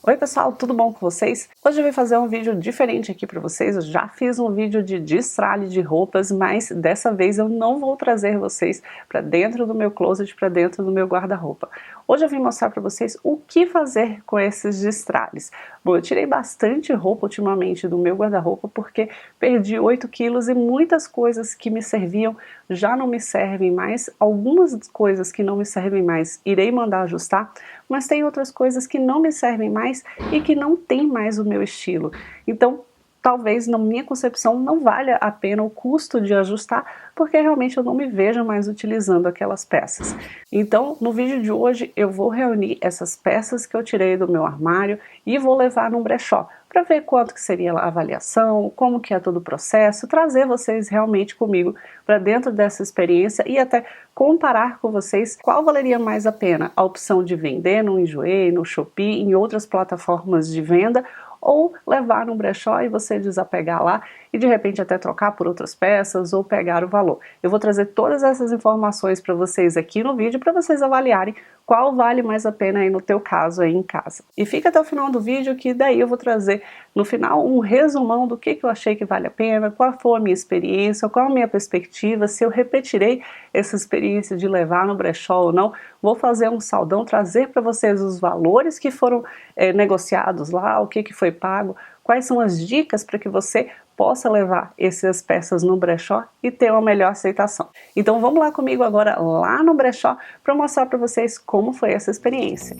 Oi pessoal, tudo bom com vocês? Hoje eu vim fazer um vídeo diferente aqui para vocês. Eu já fiz um vídeo de destralhe de roupas, mas dessa vez eu não vou trazer vocês para dentro do meu closet, para dentro do meu guarda-roupa. Hoje eu vim mostrar para vocês o que fazer com esses destralhes. Bom, eu tirei bastante roupa ultimamente do meu guarda-roupa porque perdi 8 quilos e muitas coisas que me serviam já não me servem mais. Algumas coisas que não me servem mais irei mandar ajustar, mas tem outras coisas que não me servem mais e que não tem mais o meu estilo. Então, talvez na minha concepção não valha a pena o custo de ajustar, porque realmente eu não me vejo mais utilizando aquelas peças. Então, no vídeo de hoje eu vou reunir essas peças que eu tirei do meu armário e vou levar num brechó para ver quanto que seria a avaliação, como que é todo o processo, trazer vocês realmente comigo para dentro dessa experiência e até comparar com vocês qual valeria mais a pena, a opção de vender no Enjoei, no Shopee, em outras plataformas de venda, ou levar num brechó e você desapegar lá e de repente até trocar por outras peças ou pegar o valor. Eu vou trazer todas essas informações para vocês aqui no vídeo para vocês avaliarem qual vale mais a pena aí no teu caso aí em casa. E fica até o final do vídeo que daí eu vou trazer no final um resumão do que eu achei que vale a pena, qual foi a minha experiência, qual a minha perspectiva, se eu repetirei essa experiência de levar no brechó ou não. Vou fazer um saldão, trazer para vocês os valores que foram negociados lá, o que foi pago, quais são as dicas para que você possa levar essas peças no brechó e ter uma melhor aceitação. Então vamos lá comigo agora lá no brechó para mostrar para vocês como foi essa experiência.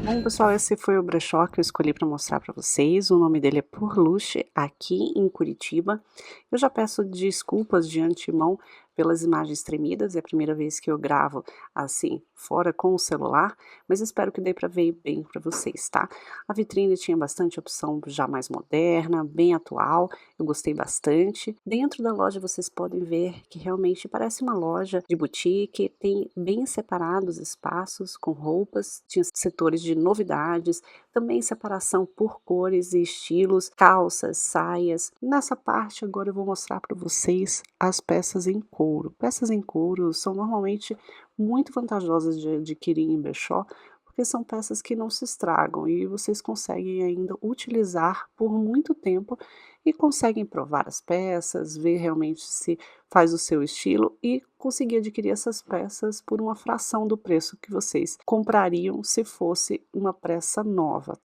Bom pessoal, esse foi o brechó que eu escolhi para mostrar para vocês. O nome dele é Purluche, aqui em Curitiba. Eu já peço desculpas de antemão pelas imagens tremidas, é a primeira vez que eu gravo assim, fora com o celular, mas espero que dê para ver bem para vocês, tá? A vitrine tinha bastante opção já mais moderna, bem atual, eu gostei bastante. Dentro da loja vocês podem ver que realmente parece uma loja de boutique, tem bem separados espaços com roupas, tinha setores de novidades, também separação por cores e estilos, calças, saias. Nessa parte agora eu vou mostrar para vocês as peças em couro. Peças em couro são normalmente muito vantajosas de adquirir em brechó, porque são peças que não se estragam e vocês conseguem ainda utilizar por muito tempo e conseguem provar as peças, ver realmente se faz o seu estilo e conseguir adquirir essas peças por uma fração do preço que vocês comprariam se fosse uma peça nova.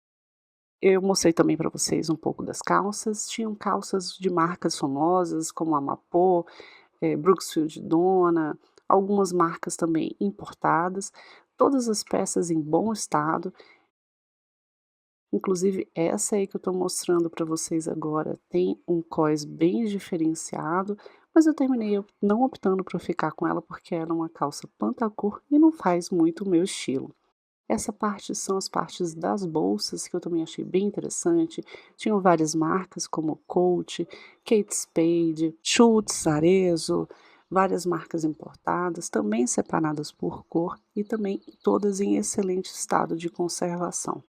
Eu mostrei também para vocês um pouco das calças. Tinham calças de marcas famosas como a Mapô, Brooksfield Donna, algumas marcas também importadas, todas as peças em bom estado. Inclusive essa aí que eu estou mostrando para vocês agora tem um cós bem diferenciado, mas eu terminei não optando por ficar com ela porque ela é uma calça pantacur e não faz muito o meu estilo. Essa parte são as partes das bolsas que eu também achei bem interessante. Tinham várias marcas como Coach, Kate Spade, Schutz, Arezzo, várias marcas importadas, também separadas por cor e também todas em excelente estado de conservação.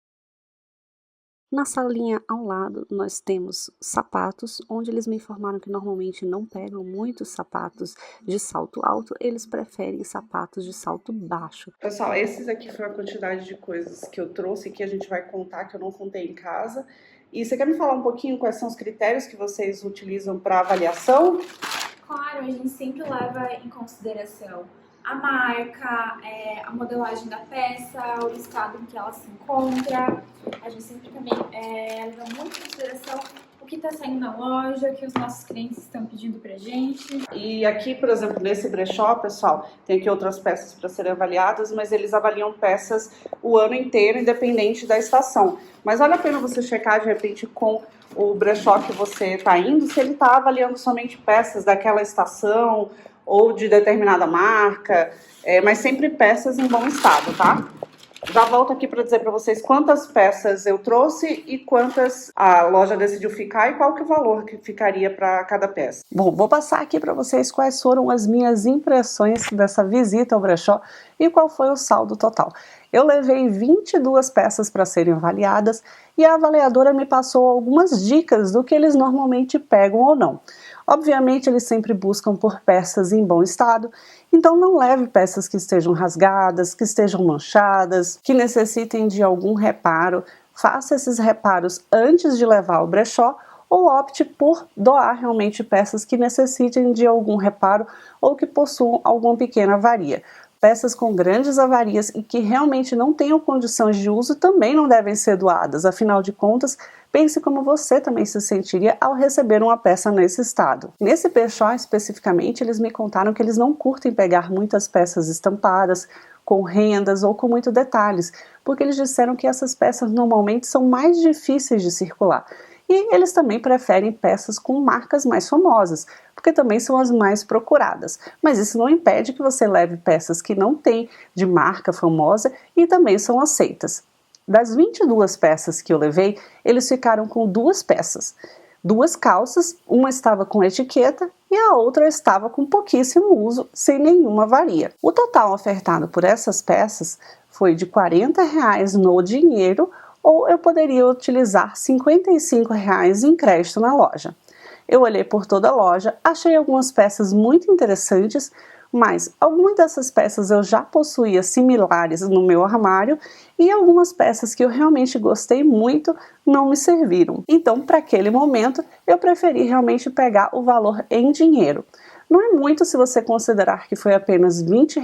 Na salinha ao lado nós temos sapatos, onde eles me informaram que normalmente não pegam muitos sapatos de salto alto, eles preferem sapatos de salto baixo. Pessoal, esses aqui foi a quantidade de coisas que eu trouxe, que a gente vai contar, que eu não contei em casa. E você quer me falar um pouquinho quais são os critérios que vocês utilizam para avaliação? Claro, a gente sempre leva em consideração a marca, a modelagem da peça, o estado em que ela se encontra. A gente sempre também leva muito em consideração o que está saindo na loja, o que os nossos clientes estão pedindo pra gente. E aqui, por exemplo, nesse brechó, pessoal, tem aqui outras peças para serem avaliadas, mas eles avaliam peças o ano inteiro, independente da estação. Mas vale a pena você checar, de repente, com o brechó que você está indo, se ele está avaliando somente peças daquela estação ou de determinada marca, mas sempre peças em bom estado, tá? Já volto aqui para dizer para vocês quantas peças eu trouxe e quantas a loja decidiu ficar e qual que é o valor que ficaria para cada peça. Bom, vou passar aqui para vocês quais foram as minhas impressões dessa visita ao brechó e qual foi o saldo total. Eu levei 22 peças para serem avaliadas e a avaliadora me passou algumas dicas do que eles normalmente pegam ou não. Obviamente eles sempre buscam por peças em bom estado, então não leve peças que estejam rasgadas, que estejam manchadas, que necessitem de algum reparo. Faça esses reparos antes de levar ao brechó, ou opte por doar realmente peças que necessitem de algum reparo ou que possuam alguma pequena avaria. Peças com grandes avarias e que realmente não tenham condições de uso também não devem ser doadas, afinal de contas, pense como você também se sentiria ao receber uma peça nesse estado. Nesse brechó especificamente, eles me contaram que eles não curtem pegar muitas peças estampadas, com rendas ou com muitos detalhes, porque eles disseram que essas peças normalmente são mais difíceis de circular. E eles também preferem peças com marcas mais famosas, porque também são as mais procuradas. Mas isso não impede que você leve peças que não têm de marca famosa e também são aceitas. Das 22 peças que eu levei, eles ficaram com 2 peças. 2 calças, uma estava com etiqueta e a outra estava com pouquíssimo uso, sem nenhuma avaria. O total ofertado por essas peças foi de R$ 40 no dinheiro, ou eu poderia utilizar R$ 55 em crédito na loja. Eu olhei por toda a loja, achei algumas peças muito interessantes, mas algumas dessas peças eu já possuía similares no meu armário e algumas peças que eu realmente gostei muito não me serviram. Então, para aquele momento, eu preferi realmente pegar o valor em dinheiro. Não é muito se você considerar que foi apenas R$ 20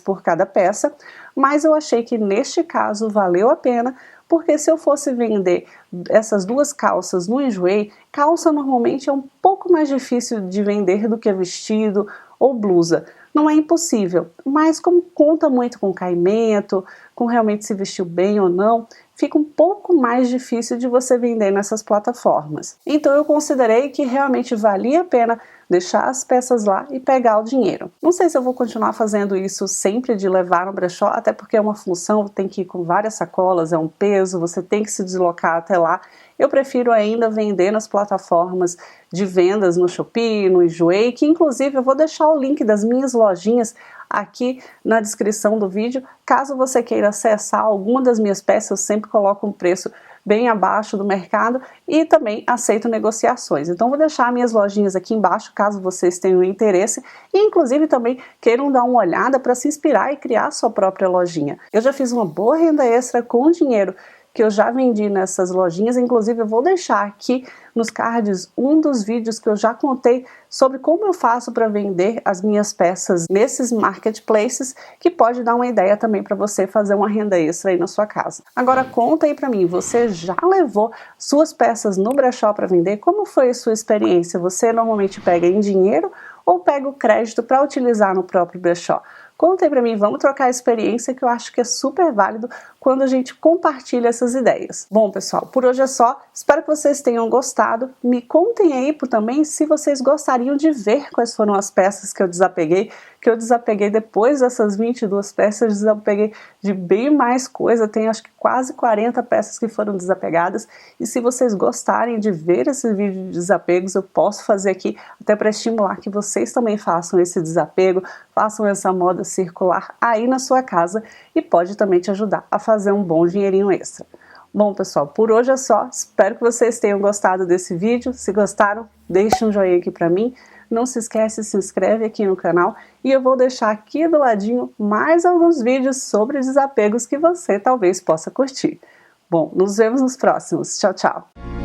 por cada peça, mas eu achei que neste caso valeu a pena, porque se eu fosse vender essas 2 calças no Enjoei, calça normalmente é um pouco mais difícil de vender do que vestido ou blusa. Não é impossível, mas como conta muito com caimento, com realmente se vestiu bem ou não, fica um pouco mais difícil de você vender nessas plataformas. Então eu considerei que realmente valia a pena deixar as peças lá e pegar o dinheiro. Não sei se eu vou continuar fazendo isso sempre de levar no brechó, até porque é uma função, tem que ir com várias sacolas, é um peso, você tem que se deslocar até lá. Eu prefiro ainda vender nas plataformas de vendas no Shopee, no Enjoei, que inclusive eu vou deixar o link das minhas lojinhas aqui na descrição do vídeo. Caso você queira acessar alguma das minhas peças, eu sempre coloco um preço bem abaixo do mercado e também aceito negociações. Então vou deixar minhas lojinhas aqui embaixo, caso vocês tenham interesse e inclusive também queiram dar uma olhada para se inspirar e criar sua própria lojinha. Eu já fiz uma boa renda extra com o dinheiro que eu já vendi nessas lojinhas, inclusive eu vou deixar aqui nos cards um dos vídeos que eu já contei sobre como eu faço para vender as minhas peças nesses marketplaces, que pode dar uma ideia também para você fazer uma renda extra aí na sua casa. Agora conta aí para mim, você já levou suas peças no brechó para vender? Como foi a sua experiência? Você normalmente pega em dinheiro ou pega o crédito para utilizar no próprio brechó? Conta aí pra mim, vamos trocar a experiência, que eu acho que é super válido quando a gente compartilha essas ideias. Bom, pessoal, por hoje é só. Espero que vocês tenham gostado. Me contem aí também se vocês gostariam de ver quais foram as peças que eu desapeguei, depois dessas 22 peças, desapeguei de bem mais coisa, tem acho que quase 40 peças que foram desapegadas, e se vocês gostarem de ver esse vídeo de desapegos, eu posso fazer aqui até para estimular que vocês também façam esse desapego, façam essa moda circular aí na sua casa e pode também te ajudar a fazer um bom dinheirinho extra. Bom, pessoal, por hoje é só. Espero que vocês tenham gostado desse vídeo. Se gostaram, deixe um joinha aqui pra mim. Não se esquece, se inscreve aqui no canal e eu vou deixar aqui do ladinho mais alguns vídeos sobre desapegos que você talvez possa curtir. Bom, nos vemos nos próximos. Tchau, tchau!